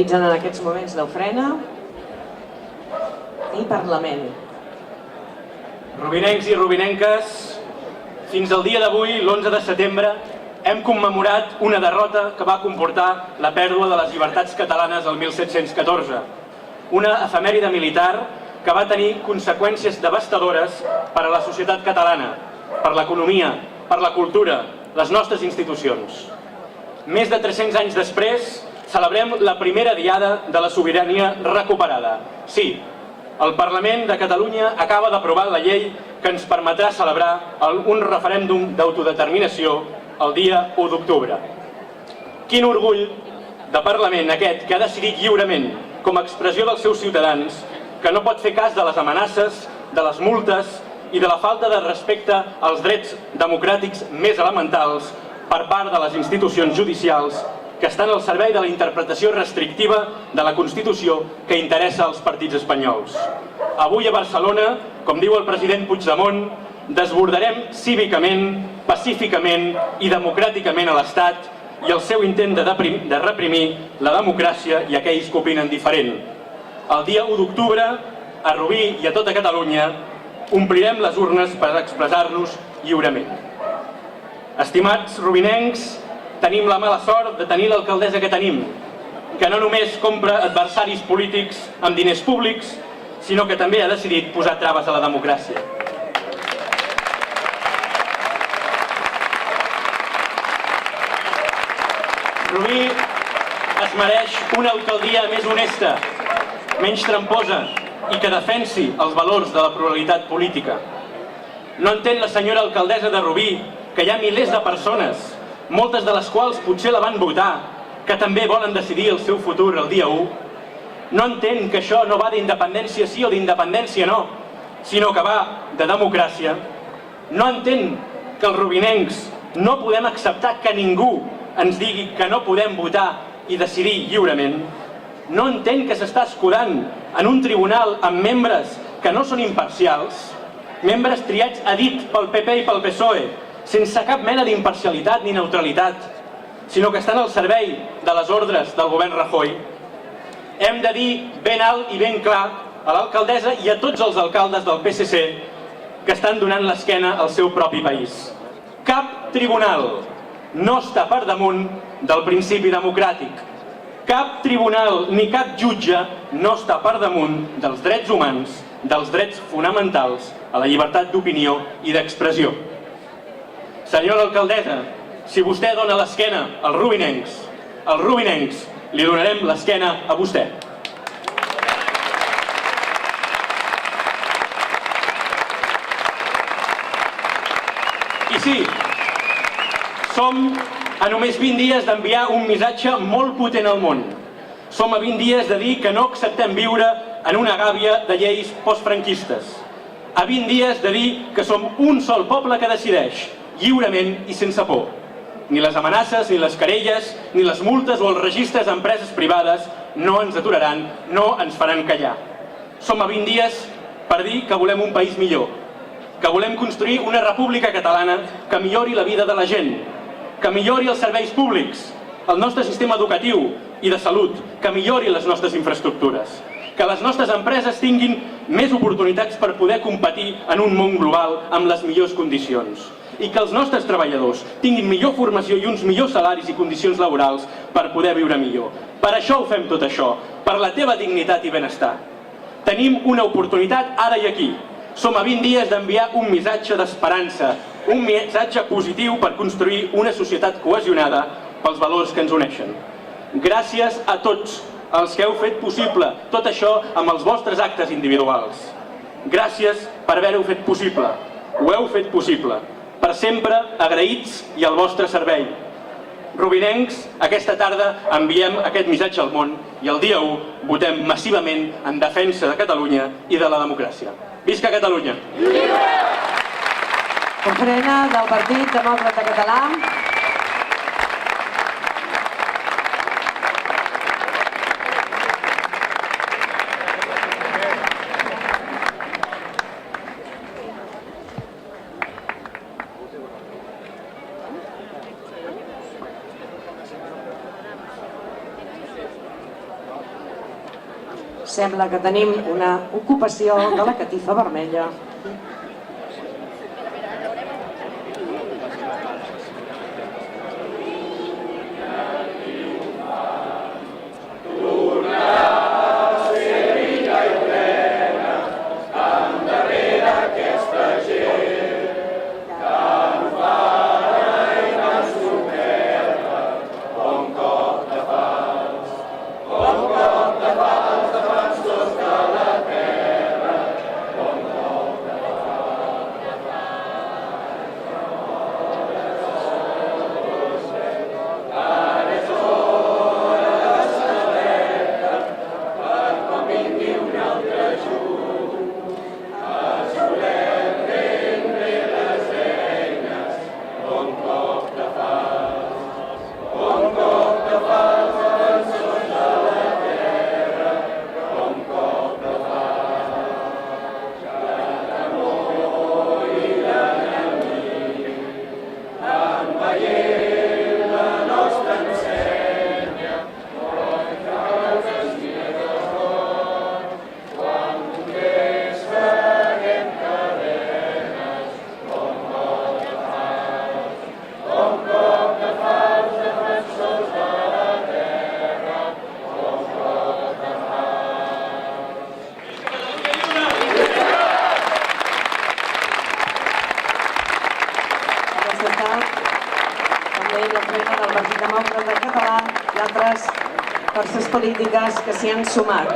Realitzen en aquests moments l'ofrena i Parlament. Rubinencs i rubinenques, fins al dia d'avui, l'11 de setembre, hem commemorat una derrota que va comportar la pèrdua de les llibertats catalanes el 1714. Una efemèride militar que va tenir conseqüències devastadores per a la societat catalana, per l'economia, per la cultura, les nostres institucions. Més de 300 anys després, celebrem la primera diada de la sobirania recuperada. Sí, el Parlament de Catalunya acaba d'aprovar la llei que ens permetrà celebrar un referèndum d'autodeterminació el dia 1 d'octubre. Quin orgull de Parlament aquest que ha decidit lliurement, com a expressió dels seus ciutadans, que no pot fer cas de les amenaces, de les multes i de la falta de respecte als drets democràtics més elementals per part de les institucions judicials que estan al servei de la interpretació restrictiva de la Constitució que interessa als partits espanyols. Avui a Barcelona, com diu el president Puigdemont, desbordarem cívicament, pacíficament i democràticament a l'Estat i el seu intent de reprimir la democràcia i aquells que opinen diferent. El dia 1 d'octubre, a Rubí i a tota Catalunya, omplirem les urnes per expressar-nos lliurement. Estimats rubinencs, tenim la mala sort de tenir l'alcaldessa que tenim, que no només compra adversaris polítics amb diners públics, sinó que també ha decidit posar traves a la democràcia. Rubí es mereix una alcaldia més honesta, menys tramposa i que defensi els valors de la pluralitat política. No entén la senyora alcaldessa de Rubí que hi ha milers de persones, moltes de les quals potser la van votar, que també volen decidir el seu futur el dia 1. No entén que això no va d'independència sí o d'independència no, sinó que va de democràcia. No entén que els rubinencs no podem acceptar que ningú ens digui que no podem votar i decidir lliurement. No entén que s'està escudant en un tribunal amb membres que no són imparcials, membres triats a dit pel PP i pel PSOE, sense cap mena d'imparcialitat ni neutralitat, sinó que estan al servei de les ordres del govern Rajoy. Hem de dir ben alt i ben clar a l'alcaldessa i a tots els alcaldes del PSC que estan donant l'esquena al seu propi país. Cap tribunal no està per damunt del principi democràtic. Cap tribunal ni cap jutge no està per damunt dels drets humans, dels drets fonamentals a la llibertat d'opinió i d'expressió. Senyora alcaldessa, si vostè dona l'esquena als rubinencs li donarem l'esquena a vostè. I sí, som a només 20 dies d'enviar un missatge molt potent al món. Som a 20 dies de dir que no acceptem viure en una gàbia de lleis postfranquistes. A 20 dies de dir que som un sol poble que decideix, lliurement i sense por. Ni les amenaces, ni les querelles, ni les multes o els registres d'empreses privades no ens aturaran, no ens faran callar. Som a 20 dies per dir que volem un país millor, que volem construir una república catalana que millori la vida de la gent, que millori els serveis públics, el nostre sistema educatiu i de salut, que millori les nostres infraestructures, que les nostres empreses tinguin més oportunitats per poder competir en un món global amb les millors condicions i que els nostres treballadors tinguin millor formació i uns millors salaris i condicions laborals per poder viure millor. Per això ho fem tot això, per la teva dignitat i benestar. Tenim una oportunitat ara i aquí. Som a 20 dies d'enviar un missatge d'esperança, un missatge positiu per construir una societat cohesionada pels valors que ens uneixen. Gràcies a tots els que heu fet possible tot això amb els vostres actes individuals. Gràcies per haver-ho fet possible. Ho heu fet possible. Per sempre agraïts i al vostre servei. Rubinencs, aquesta tarda enviem aquest missatge al món i el dia 1 votem massivament en defensa de Catalunya i de la democràcia. Visca Catalunya! Ofrena del Partit Demòcrata Català. sembla que tenim una ocupació de la catifa vermella. També la feina del Partit Demòcrata Català i altres forces polítiques que s'hi han sumat.